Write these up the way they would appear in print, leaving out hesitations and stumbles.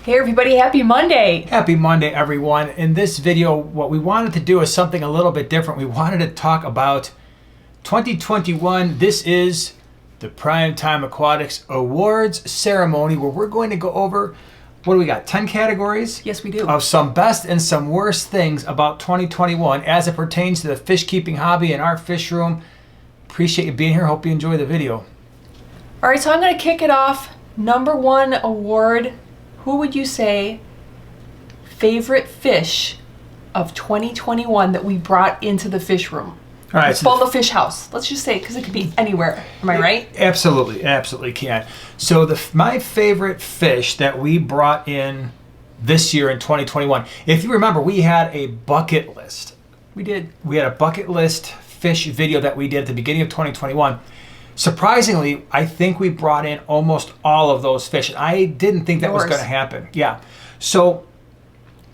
Hey everybody, happy Monday! Happy Monday, everyone. In this video, what we wanted to do is something a little bit different. We wanted to talk about 2021. This is the Primetime Aquatics Awards ceremony where we're going to go over, what do we got, 10 categories? Yes, we do. Of some best and some worst things about 2021 as it pertains to the fish keeping hobby in our fish room. Appreciate you being here. Hope you enjoy the video. All right, so I'm going to kick it off. Number one award. Who would you say favorite fish of 2021 that we brought into the fish room? All right, Well, the fish house. Let's just say, because it could be anywhere. Am I right? Absolutely can. So my favorite fish that we brought in this year in 2021, if you remember, we had a bucket list. We did. We had a bucket list fish video that we did at the beginning of 2021. Surprisingly, I think we brought in almost all of those fish. I didn't think that was going to happen. Yeah. So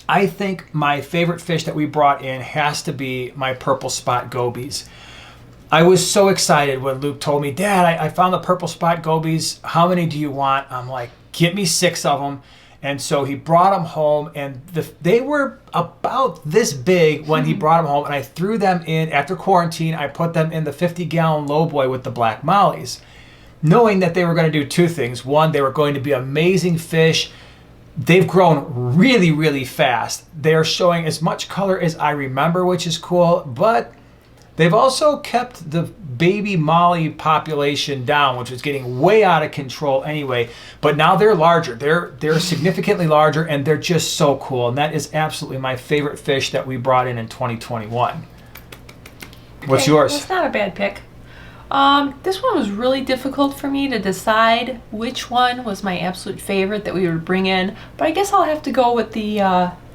I think my favorite fish that we brought in has to be my purple spot gobies. I was so excited when Luke told me, Dad, I found the purple spot gobies. How many do you want? I'm like, get me 6 of them. And so he brought them home, and they were about this big when he brought them home, and I threw them in after quarantine. I put them in the 50-gallon lowboy with the black mollies, knowing that they were going to do 2 things. One, they were going to be amazing fish. They've grown really, really fast. They're showing as much color as I remember, which is cool, but they've also kept the baby molly population down, which was getting way out of control anyway. But now they're larger. They're significantly larger, and they're just so cool. And that is absolutely my favorite fish that we brought in 2021. What's yours? That's not a bad pick. This one was really difficult for me to decide which one was my absolute favorite that we would bring in. But I guess I'll have to go with the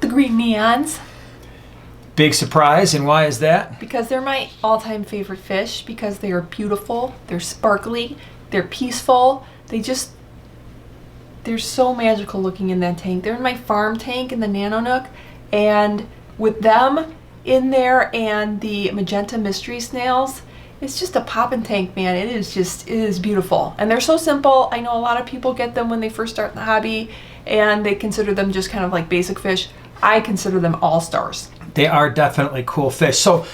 green neons. Big surprise, and why is that? Because they're my all-time favorite fish, because they are beautiful, they're sparkly, they're peaceful, they're so magical looking in that tank. They're in my farm tank in the Nano Nook, and with them in there and the magenta mystery snails, it's just a poppin' tank, man. It is beautiful. And they're so simple. I know a lot of people get them when they first start in the hobby, and they consider them just kind of like basic fish. I consider them all-stars. They are definitely cool fish. So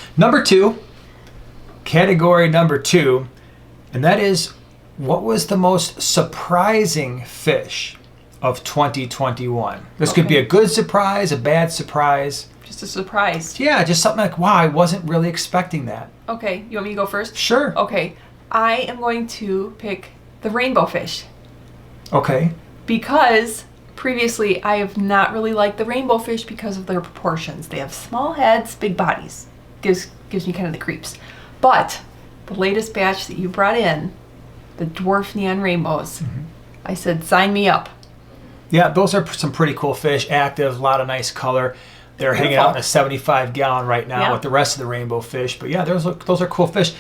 category number 2, and that is, what was the most surprising fish of 2021? This could be a good surprise, a bad surprise. Just a surprise. Yeah, just something like, wow, I wasn't really expecting that. Okay, you want me to go first? Sure. Okay, I am going to pick the rainbow fish. Okay. Because previously, I have not really liked the rainbow fish because of their proportions. They have small heads, big bodies. Gives me kind of the creeps. But the latest batch that you brought in, the dwarf neon rainbows, I said, sign me up. Yeah, those are some pretty cool fish. Active, a lot of nice color. They're hanging out in a 75-gallon right now with the rest of the rainbow fish. But yeah, those are cool fish.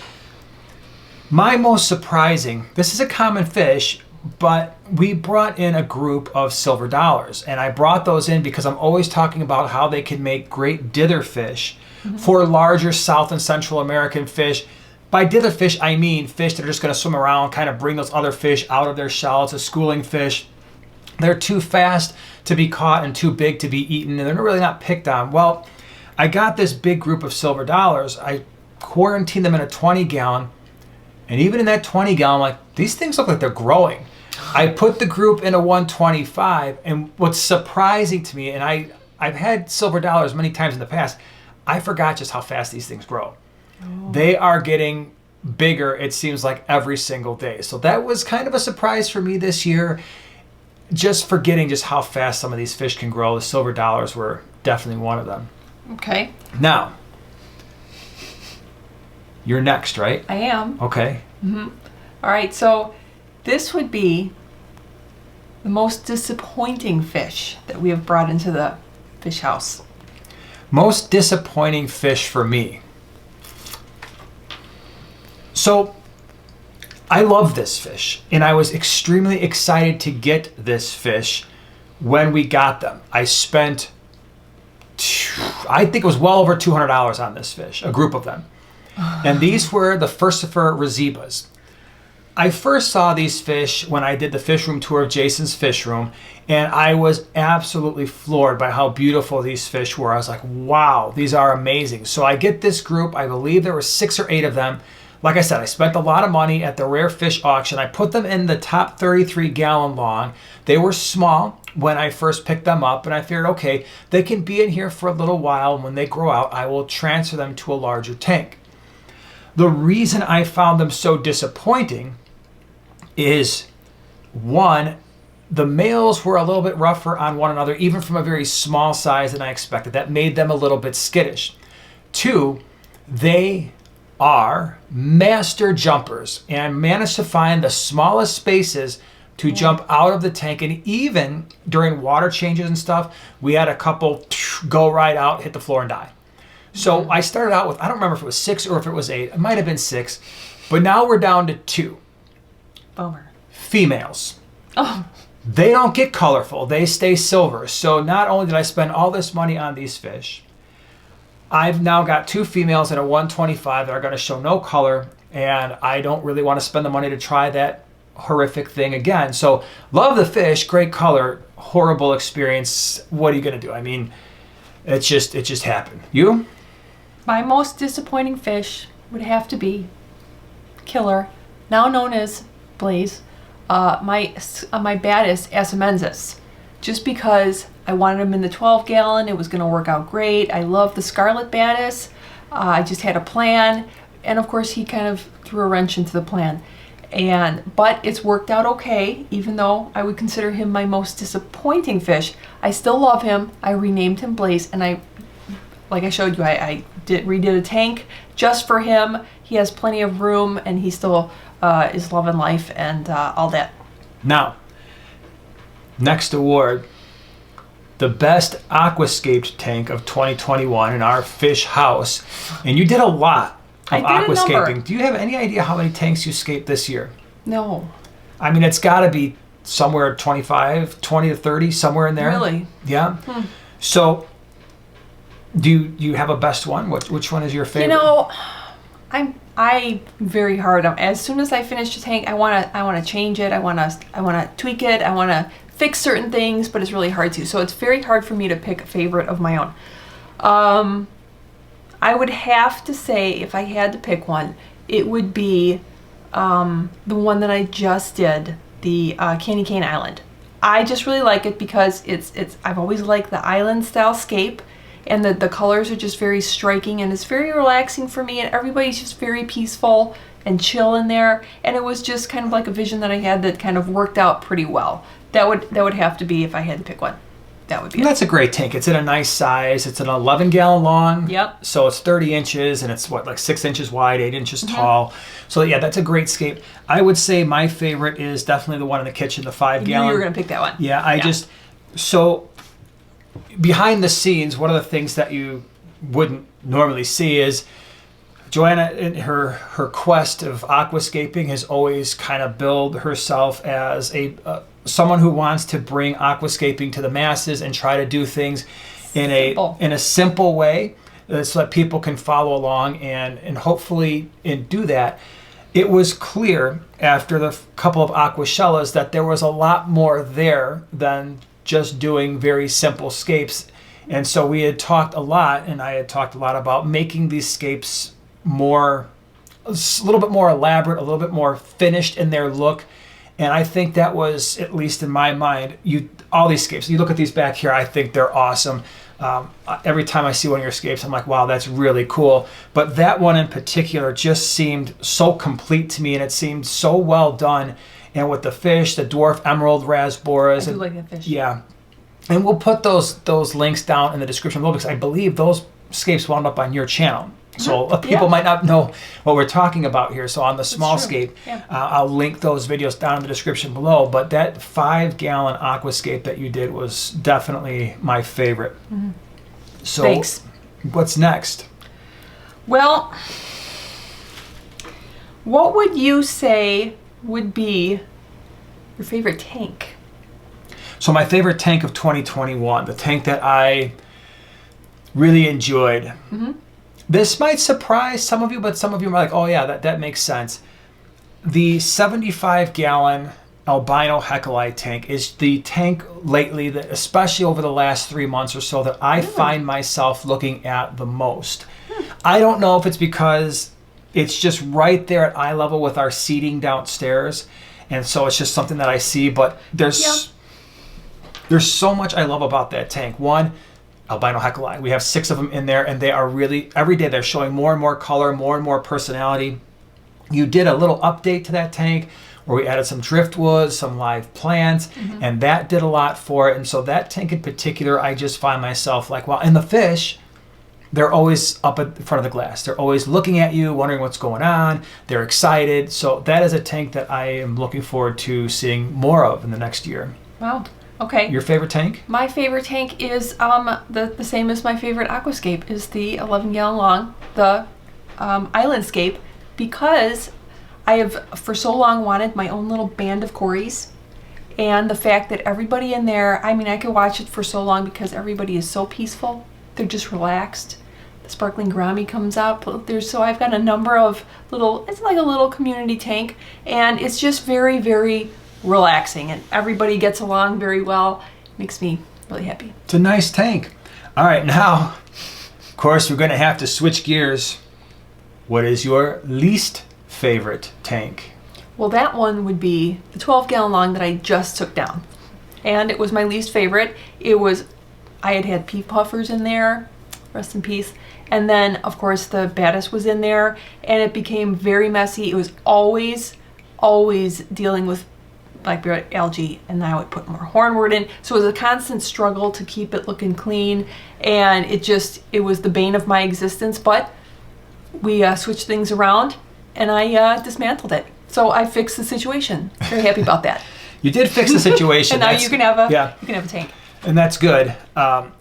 My most surprising, this is a common fish, but we brought in a group of silver dollars, and I brought those in because I'm always talking about how they can make great dither fish for larger South and Central American fish. By dither fish, I mean fish that are just going to swim around, kind of bring those other fish out of their shell. It's a schooling fish. They're too fast to be caught and too big to be eaten, and they're really not picked on. Well, I got this big group of silver dollars. I quarantined them in a 20-gallon, and even in that 20-gallon, I'm like, these things look like they're growing. I put the group in a 125, and what's surprising to me, and I've had silver dollars many times in the past, I forgot just how fast these things grow. They are getting bigger, it seems like, every single day. So that was kind of a surprise for me this year, just forgetting just how fast some of these fish can grow. The silver dollars were definitely one of them. Okay. Now, you're next, right? I am. Okay. All right, so this would be the most disappointing fish that we have brought into the fish house. Most disappointing fish for me. So I love this fish, and I was extremely excited to get this fish when we got them. I spent, I think it was well over $200 on this fish, a group of them. And these were the Furcifer Rezebas. I first saw these fish when I did the fish room tour of Jason's fish room, and I was absolutely floored by how beautiful these fish were. I was like, wow, these are amazing. So I get this group, I believe there were 6 or 8 of them. Like I said, I spent a lot of money at the rare fish auction. I put them in the top 33 gallon long. They were small when I first picked them up, and I figured, okay, they can be in here for a little while. When they grow out, I will transfer them to a larger tank. The reason I found them so disappointing is, one, the males were a little bit rougher on one another, even from a very small size than I expected. That made them a little bit skittish. 2, they are master jumpers and managed to find the smallest spaces to jump out of the tank. And even during water changes and stuff, we had a couple go right out, hit the floor and die. So I started out with, I don't remember if it was 6 or if it was 8. It might have been 6. But now we're down to 2. Bummer. Females. Oh. They don't get colorful. They stay silver. So not only did I spend all this money on these fish, I've now got 2 females and a 125 that are going to show no color, and I don't really want to spend the money to try that horrific thing again. So love the fish, great color, horrible experience. What are you going to do? I mean, it just happened. You? My most disappointing fish would have to be Killer, now known as Blaze, my baddest Asamensis, just because I wanted him in the 12 gallon. It was going to work out great. I love the Scarlet Baddest. I just had a plan, and of course he kind of threw a wrench into the plan. But it's worked out okay, even though I would consider him my most disappointing fish. I still love him. I renamed him Blaze, and like I showed you, I redid a tank just for him. He has plenty of room, and he still is loving life and all that. Now, next award, the best Aquascaped tank of 2021 in our fish house. And you did a lot of aquascaping. Do you have any idea how many tanks you scaped this year? No. I mean, it's got to be somewhere 20 to 30, somewhere in there. Really? Yeah. So, do you have a best one? Which one is your favorite? You know, I'm very hard. As soon as I finish the tank, I want to change it. I want to tweak it. I want to fix certain things, but it's really hard to. So it's very hard for me to pick a favorite of my own. I would have to say, if I had to pick one, it would be the one that I just did, the Candy Cane Island. I just really like it because I've always liked the island style scape, and the colors are just very striking, and it's very relaxing for me, and everybody's just very peaceful and chill in there. And it was just kind of like a vision that I had that kind of worked out pretty well. That would have to be, if I had to pick one. That would be. That's a great tank. It's in a nice size. It's an 11 gallon long. Yep. So it's 30 inches, and it's like 6 inches wide, 8 inches tall. So yeah, that's a great scape. I would say my favorite is definitely the one in the kitchen, the 5 gallon. You were gonna pick that one. Yeah, so behind the scenes, one of the things that you wouldn't normally see is Joanna, in her quest of aquascaping, has always kind of billed herself as someone who wants to bring aquascaping to the masses and try to do things in a simple way so that people can follow along and hopefully do that. It was clear after the couple of aquashellas that there was a lot more there than just doing very simple scapes. And so we had talked a lot, and I had talked a lot about making these scapes a little bit more elaborate, a little bit more finished in their look. And I think that was, at least in my mind, all these scapes. You look at these back here, I think they're awesome. Every time I see one of your scapes, I'm like, wow, that's really cool. But that one in particular just seemed so complete to me, and it seemed so well done. And with the fish, the dwarf emerald rasboras. I do like that fish. Yeah. And we'll put those links down in the description below, because I believe those scapes wound up on your channel. So people might not know what we're talking about here. So on the small scape, I'll link those videos down in the description below. But that 5 gallon aquascape that you did was definitely my favorite. So thanks. What's next? Well, what would you say would be your favorite tank? So my favorite tank of 2021, the tank that I really enjoyed. This might surprise some of you, but some of you are like, oh yeah, that makes sense. the 75-gallon albino heckelite tank is the tank lately that, especially over the last 3 months or so, that I find myself looking at the most. I don't know if it's because it's just right there at eye level with our seating downstairs, and so it's just something that I see, but there's so much I love about that tank. One, albino heckelite. We have 6 of them in there, and they are really, every day they're showing more and more color, more and more personality. You did a little update to that tank where we added some driftwood, some live plants, and that did a lot for it. And so that tank in particular, I just find myself like, wow. And the fish, they're always up in front of the glass. They're always looking at you, wondering what's going on. They're excited. So that is a tank that I am looking forward to seeing more of in the next year. Wow. Okay. Your favorite tank? My favorite tank is the same as my favorite Aquascape, is the 11-gallon long, the Islandscape, because I have for so long wanted my own little band of Corys, and the fact that everybody in there, I mean, I could watch it for so long because everybody is so peaceful. They're just relaxed. The sparkling gourami comes up. So I've got a number of little, it's like a little community tank, and it's just very, very relaxing, and everybody gets along very well. It makes me really happy. It's a nice tank. All right, now, of course, we're going to have to switch gears. What is your least favorite tank? Well, that one would be the 12-gallon long that I just took down, and it was my least favorite. I had pea puffers in there, rest in peace, and then of course the baddest was in there, and it became very messy. It was always dealing with blackberry algae, and then I would put more hornwort in, so it was a constant struggle to keep it looking clean, and it was the bane of my existence. But we switched things around, and I dismantled it. So I fixed the situation. Very happy about that. You did fix the situation. And now you can have a tank. And that's good.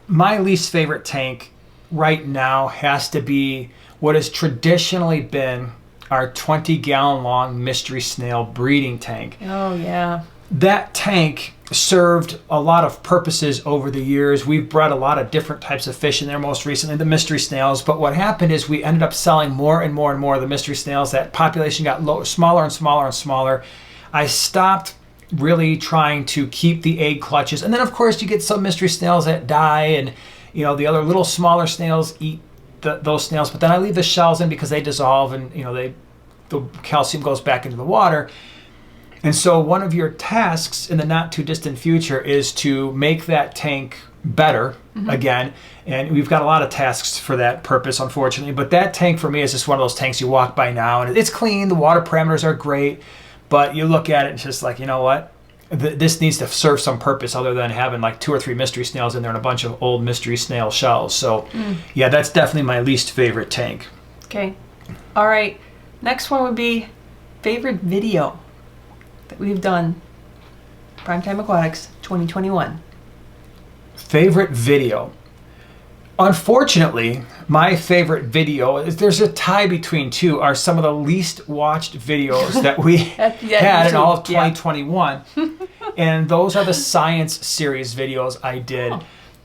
My least favorite tank right now has to be what has traditionally been our 20-gallon long mystery snail breeding tank. Oh, yeah. That tank served a lot of purposes over the years. We've bred a lot of different types of fish in there, most recently the mystery snails. But what happened is we ended up selling more and more and more of the mystery snails. That population got smaller and smaller and smaller. I stopped really trying to keep the egg clutches. And then, of course, you get some mystery snails that die, and the other little smaller snails eat those snails. But then I leave the shells in because they dissolve, and the calcium goes back into the water. And so one of your tasks in the not too distant future is to make that tank better again. And we've got a lot of tasks for that purpose, unfortunately. But that tank for me is just one of those tanks you walk by now, and it's clean. The water parameters are great. But you look at it and it's just like, you know what? This needs to serve some purpose other than having like 2 or 3 mystery snails in there and a bunch of old mystery snail shells. So yeah, that's definitely my least favorite tank. Okay. All right. Next one would be favorite video that we've done. Primetime Aquatics 2021. Favorite video. Unfortunately, my favorite video is, there's a tie between two, are some of the least watched videos that we had in all of 2021. And those are the science series videos I did.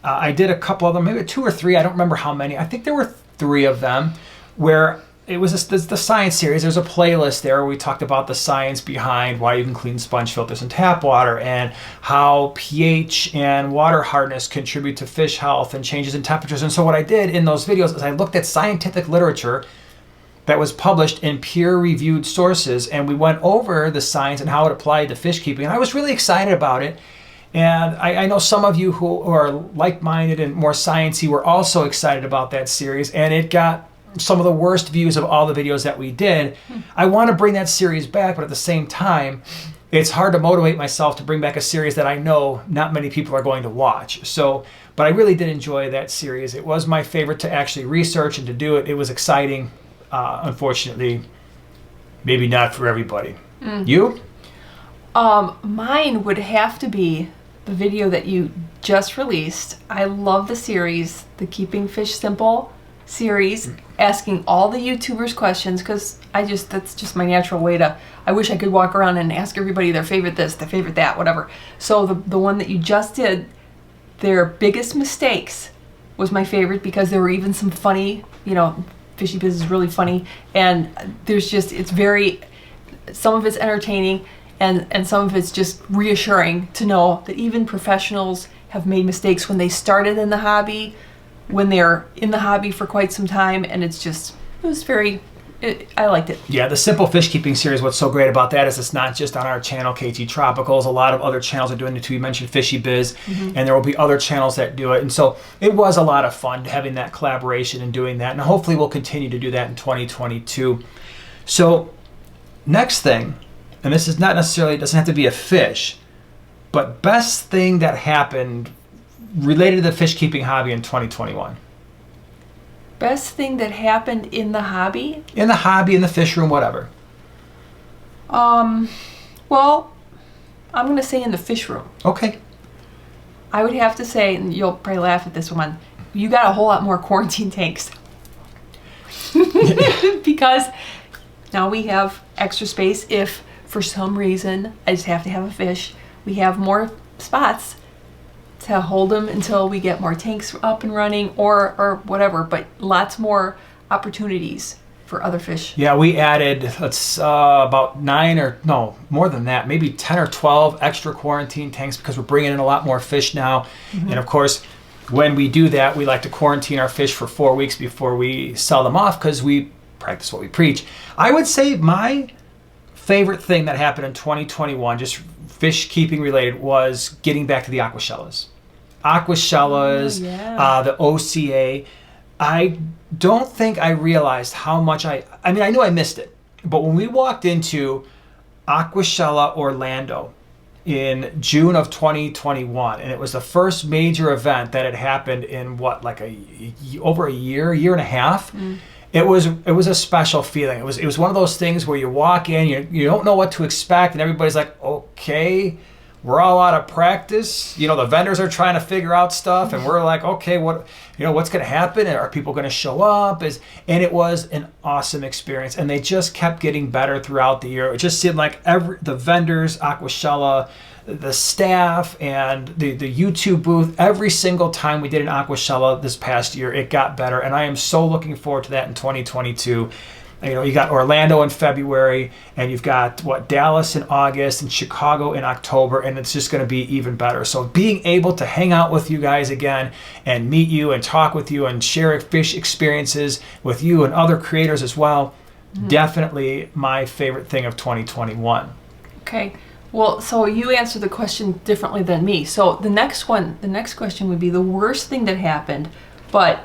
I did a couple of them, maybe 2 or 3. I don't remember how many. I think there were 3 of them where it was the science series. There's a playlist there where we talked about the science behind why you can clean sponge filters and tap water, and how pH and water hardness contribute to fish health and changes in temperatures. And so what I did in those videos is I looked at scientific literature that was published in peer-reviewed sources, and we went over the science and how it applied to fish keeping. And I was really excited about it. And I know some of you who are like-minded and more sciencey were also excited about that series, and it got some of the worst views of all the videos that we did. I want to bring that series back, but at the same time, it's hard to motivate myself to bring back a series that I know not many people are going to watch. So, but I really did enjoy that series. It was my favorite to actually research and to do it. It was exciting. Unfortunately, maybe not for everybody. You? Mine would have to be the video that you just released. I love the series, the Keeping Fish Simple series, asking all the YouTubers questions, because that's just my natural way to, I wish I could walk around and ask everybody their favorite this, their favorite that, whatever. So the one that you just did, their biggest mistakes, was my favorite, because there were even some funny, Fishy Biz is really funny, and it's very, some of it's entertaining, and some of it's just reassuring to know that even professionals have made mistakes when they started in the hobby, when they're in the hobby for quite some time, and I liked it. Yeah, the Simple Fish Keeping series, what's so great about that is it's not just on our channel, KT Tropicals. A lot of other channels are doing it too. You mentioned Fishy Biz, and there will be other channels that do it. And so it was a lot of fun having that collaboration and doing that. And hopefully we'll continue to do that in 2022. So next thing, and this is not necessarily, it doesn't have to be a fish, but best thing that happened related to the fish keeping hobby in 2021. Best thing that happened in the hobby? In the hobby, in the fish room, whatever. Well, I'm going to say in the fish room. Okay. I would have to say, and you'll probably laugh at this one, you got a whole lot more quarantine tanks. Because now we have extra space. If for some reason I just have to have a fish, we have more spots to hold them until we get more tanks up and running or whatever, but lots more opportunities for other fish. Yeah, we added about 9 or no, more than that, maybe 10 or 12 extra quarantine tanks because we're bringing in a lot more fish now. And of course, when we do that, we like to quarantine our fish for 4 weeks before we sell them off because we practice what we preach. I would say my favorite thing that happened in 2021, just fish keeping related, was getting back to the Aquashellas. The OCA. I don't think I realized how much I knew I missed it, but when we walked into Aquashella Orlando in June of 2021, and it was the first major event that had happened in over a year and a half. It was a special feeling. It was one of those things where you walk in, you don't know what to expect, and everybody's like, okay, we're all out of practice. The vendors are trying to figure out stuff, and we're like, okay, what's going to happen? Are people going to show up? And it was an awesome experience, and they just kept getting better throughout the year. It just seemed like the vendors, Aquashella, the staff, and the YouTube booth, every single time we did an Aquashella this past year, it got better, and I am so looking forward to that in 2022. You got Orlando in February, and you've got Dallas in August, and Chicago in October, and it's just going to be even better. So being able to hang out with you guys again and meet you and talk with you and share fish experiences with you and other creators as well, definitely my favorite thing of 2021. Okay. Well, so you answered the question differently than me. So the next question would be the worst thing that happened, but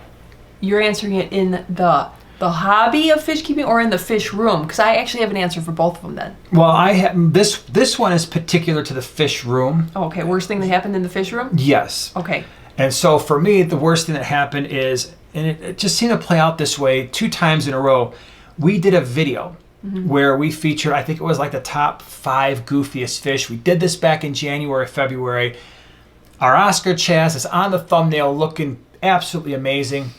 you're answering it in the hobby of fish keeping or in the fish room? Because I actually have an answer for both of them then. Well, I have this one is particular to the fish room. Oh, okay, worst thing that happened in the fish room? Yes. Okay. And so for me, the worst thing that happened is, and it just seemed to play out this way 2 times in a row, we did a video where we featured, I think it was like the top 5 goofiest fish. We did this back in January, February. Our Oscar Chaz is on the thumbnail looking absolutely amazing.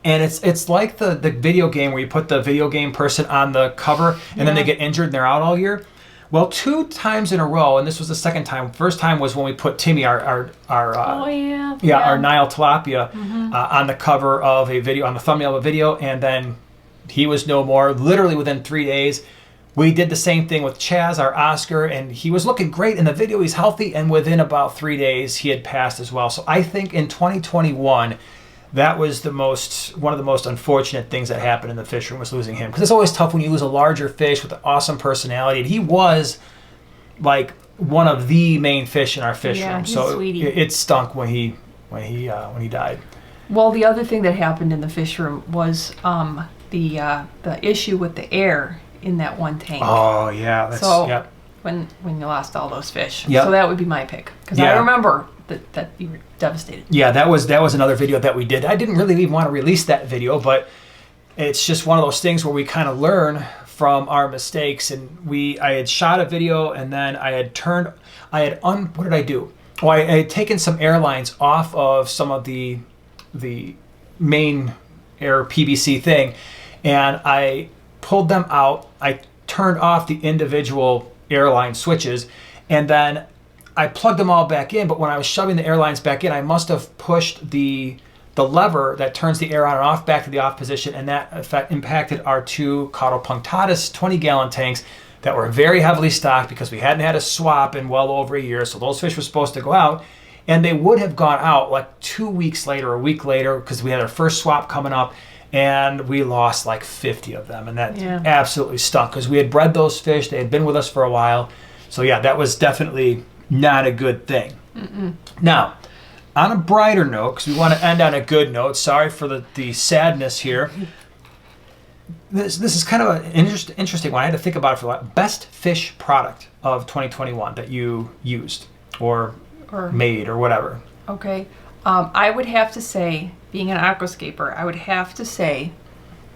And it's like the video game where you put the video game person on the cover and then they get injured and they're out all year. Well, 2 times in a row, and this was the second time. First time was when we put Timmy, our Nile tilapia, on the cover of a video, on the thumbnail of a video, and then he was no more. Literally within 3 days, we did the same thing with Chaz, our Oscar, and he was looking great in the video. He's healthy, and within about 3 days, he had passed as well. So I think in 2021. That was one of the most unfortunate things that happened in the fish room, was losing him. Because it's always tough when you lose a larger fish with an awesome personality. And he was like one of the main fish in our fish room. So it stunk when he died. Well, the other thing that happened in the fish room was the issue with the air in that one tank. Oh yeah, when you lost all those fish. Yep. So that would be my pick, because I remember that you were devastated. Yeah, that was another video that we did. I didn't really even want to release that video, but it's just one of those things where we kind of learn from our mistakes. And I had shot a video, and then what did I do? Oh, I had taken some airlines off of some of the main air PVC thing, and I pulled them out. I turned off the individual airline switches, and then I plugged them all back in. But when I was shoving the airlines back in, I must have pushed the lever that turns the air on and off back to the off position, and that impacted our 2 Caudal punctatus 20-gallon tanks, that were very heavily stocked because we hadn't had a swap in well over a year. So those fish were supposed to go out, and they would have gone out like 2 weeks later, a week later, because we had our first swap coming up, and we lost like 50 of them. And that absolutely stunk because we had bred those fish. They had been with us for a while. So yeah, that was definitely not a good thing. Now, on a brighter note, because we want to end on a good note, sorry for the sadness here. This is kind of an interesting one. I had to think about it for a while. Best fish product of 2021 that you used or made or whatever. Okay. I would have to say, being an aquascaper, I would have to say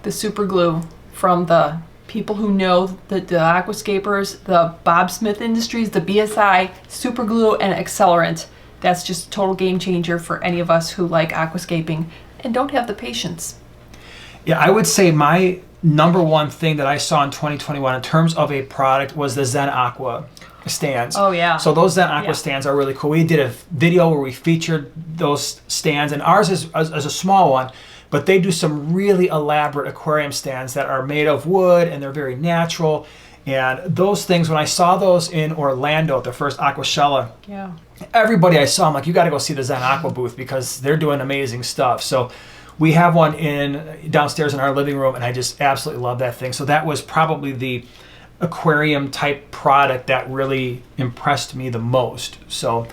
the super glue from the people who know the aquascapers, the Bob Smith Industries, the BSI, super glue and accelerant. That's just a total game changer for any of us who like aquascaping and don't have the patience. Yeah, I would say my number one thing that I saw in 2021 in terms of a product was the Zen Aqua stands. Oh yeah. So those Zen Aqua stands are really cool. We did a video where we featured those stands, and ours is a small one, but they do some really elaborate aquarium stands that are made of wood and they're very natural. And those things, when I saw those in Orlando at the first Aquashella, everybody I saw, I'm like, you got to go see the Zen Aqua booth because they're doing amazing stuff. So we have one downstairs in our living room, and I just absolutely love that thing. So that was probably the aquarium type product that really impressed me the most. So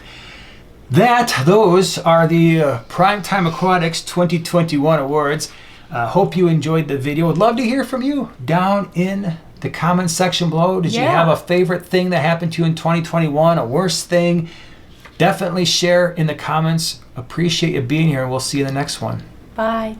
those are the Primetime Aquatics 2021 awards. Hope you enjoyed the video. Would love to hear from you down in the comments section below. Did you have a favorite thing that happened to you in 2021, a worst thing? Definitely share in the comments. Appreciate you being here, and we'll see you in the next one. Bye.